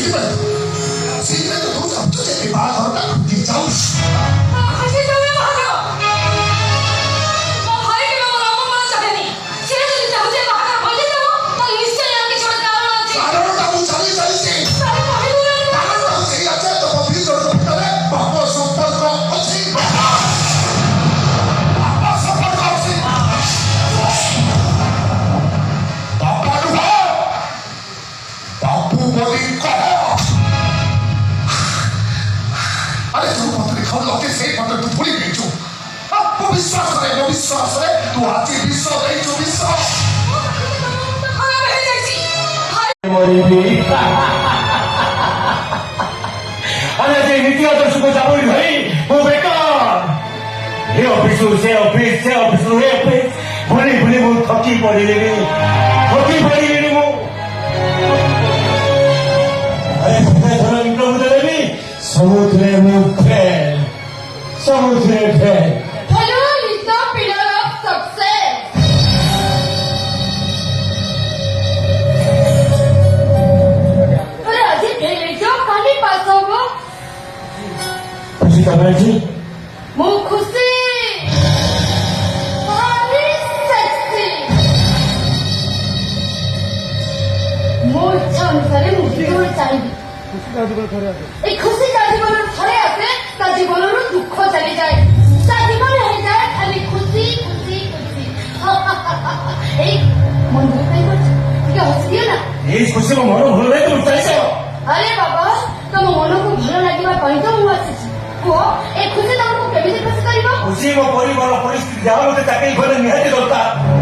ସେଇଥିପାଇଁ ତ ତୁ ଚାହୁଁଛୁ ଯେ ଏ ବାହାଘରଟା ଘୁଟି ଯାଉ। विश्वास तू आज विश्वास नहीं जो विश्वास अरे जे नीति आदर्श को जाबोई भाई वो बेकार हे ऑफिस से भूली भूली वो थकी पड़ी लेनी वो अरे धर्म प्रभु देवी समुद्र में फैल जी ମୁଁ ଖୁସି ଭାରି ସେକ୍ସି ମୋ ଇଚ୍ଛା ଅନୁସାରେ ମୁଁ ଯେତେବେଳେ ଚାହିଁବି এই ଖୁସି ତା ଜୀବନରେ ଥରେ ଆସେ ତା ଜୀବନରୁ ଦୁଃଖ ଚାଲିଯାଏ ତା ଜୀବନ ହେଇଯାଏ ଖାଲି ଖୁସି ଏଇ ମନ୍ଦିର ପାଇଁ କରୁଛି ଟିକେ ହସିଦିଅ ନା ଏଇ ଖୁସି ମୋ ମନ ଭଲ ନାହିଁ ତୁ ଚାଲିଛ ଆରେ ବାବା ତମ ମନକୁ ଭଲ ଲାଗିବା ପାଇଁ ତ ମୁଁ ଆସିଛି खुशी तुमको केमी खुशी कर खुशी परिवार परिस्थिति जहाँ चाकरी निहाती दरकार